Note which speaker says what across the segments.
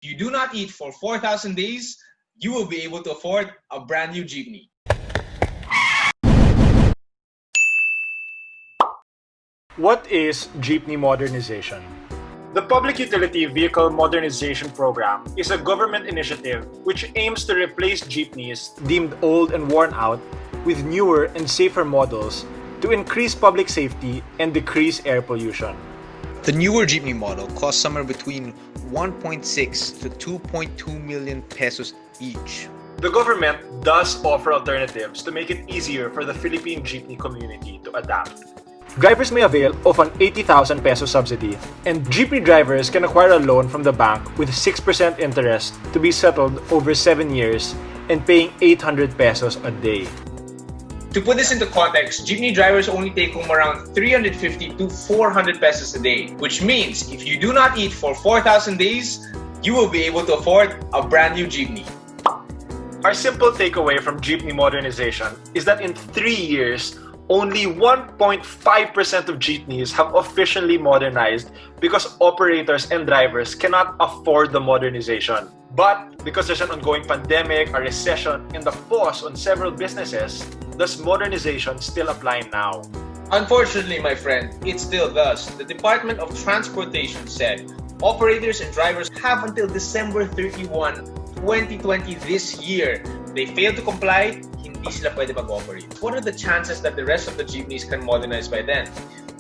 Speaker 1: If you do not eat for 4,000 days, you will be able to afford a brand new Jeepney.
Speaker 2: What is jeepney modernization? The Public Utility Vehicle Modernization Program is a government initiative which aims to replace jeepneys deemed old and worn out with newer and safer models to increase public safety and decrease air pollution.
Speaker 3: The newer jeepney model costs somewhere between 1.6 to 2.2 million pesos each.
Speaker 2: The government does offer alternatives to make it easier for the Philippine jeepney community to adapt. Drivers may avail of an 80,000 peso subsidy, and jeepney drivers can acquire a loan from the bank with 6% interest to be settled over 7 years and paying 800 pesos a day.
Speaker 1: To put this into context, jeepney drivers only take home around 350 to 400 pesos a day, which means if you do not eat for 4,000 days, you will be able to afford a brand new jeepney.
Speaker 2: Our simple takeaway from jeepney modernization is that in 3 years, only 1.5% of jeepneys have officially modernized because operators and drivers cannot afford the modernization. But because there's an ongoing pandemic, a recession, and a pause on several businesses, does modernization still apply now?
Speaker 1: Unfortunately, my friend, it still does. The Department of Transportation said operators and drivers have until December 31, 2020 this year. They fail to comply, hindi sila pwede mag-operate. What are the chances that the rest of the jeepneys can modernize by then?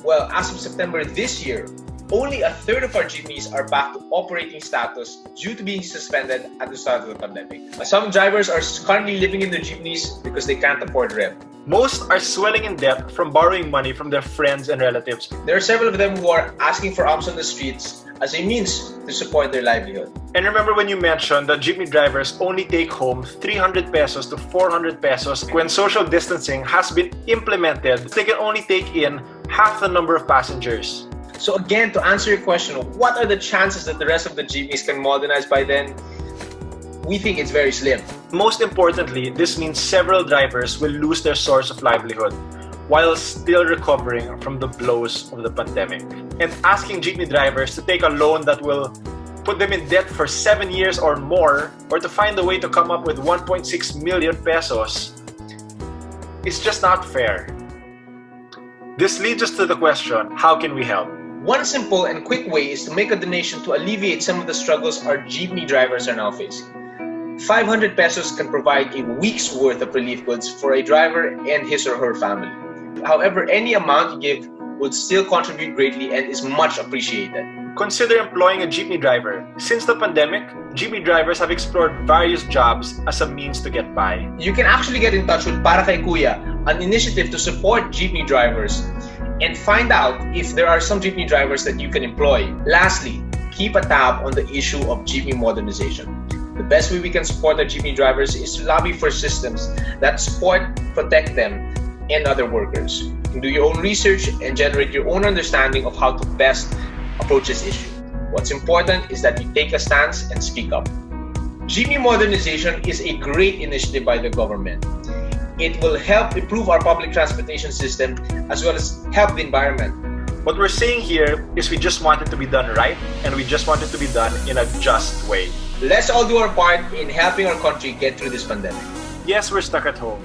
Speaker 1: Well, as of September this year, only a third of our jeepneys are back to operating status due to being suspended at the start of the pandemic. Some drivers are currently living in their jeepneys because they can't afford rent.
Speaker 2: Most are swelling in debt from borrowing money from their friends and relatives.
Speaker 1: There are several of them who are asking for alms on the streets as a means to support their livelihood.
Speaker 2: And remember when you mentioned that jeepney drivers only take home 300 pesos to 400 pesos when social distancing has been implemented, they can only take in half the number of passengers.
Speaker 1: So again, to answer your question, what are the chances that the rest of the jeepneys can modernize by then? We think it's very slim.
Speaker 2: Most importantly, this means several drivers will lose their source of livelihood while still recovering from the blows of the pandemic. And asking jeepney drivers to take a loan that will put them in debt for 7 years or more, or to find a way to come up with 1.6 million pesos, is just not fair. This leads us to the question, how can we help?
Speaker 1: One simple and quick way is to make a donation to alleviate some of the struggles our jeepney drivers are now facing. 500 pesos can provide a week's worth of relief goods for a driver and his or her family. However, any amount you give would still contribute greatly and is much appreciated.
Speaker 2: Consider employing a jeepney driver. Since the pandemic, jeepney drivers have explored various jobs as a means to get by.
Speaker 1: You can actually get in touch with Para Kay Kuya, an initiative to support jeepney drivers, and find out if there are some jeepney drivers that you can employ. Lastly, keep a tab on the issue of jeepney modernization. The best way we can support our jeepney drivers is to lobby for systems that support, protect them, and other workers. You can do your own research and generate your own understanding of how to best approach this issue. What's important is that you take a stance and speak up. Jeepney modernization is a great initiative by the government. It will help improve our public transportation system as well as help the environment.
Speaker 2: What we're saying here is we just want it to be done right, and we just want it to be done in a just way.
Speaker 1: Let's all do our part in helping our country get through this pandemic.
Speaker 2: Yes, we're stuck at home,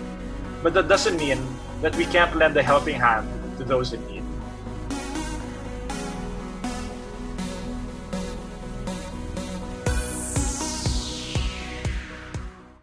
Speaker 2: but that doesn't mean that we can't lend a helping hand to those in need.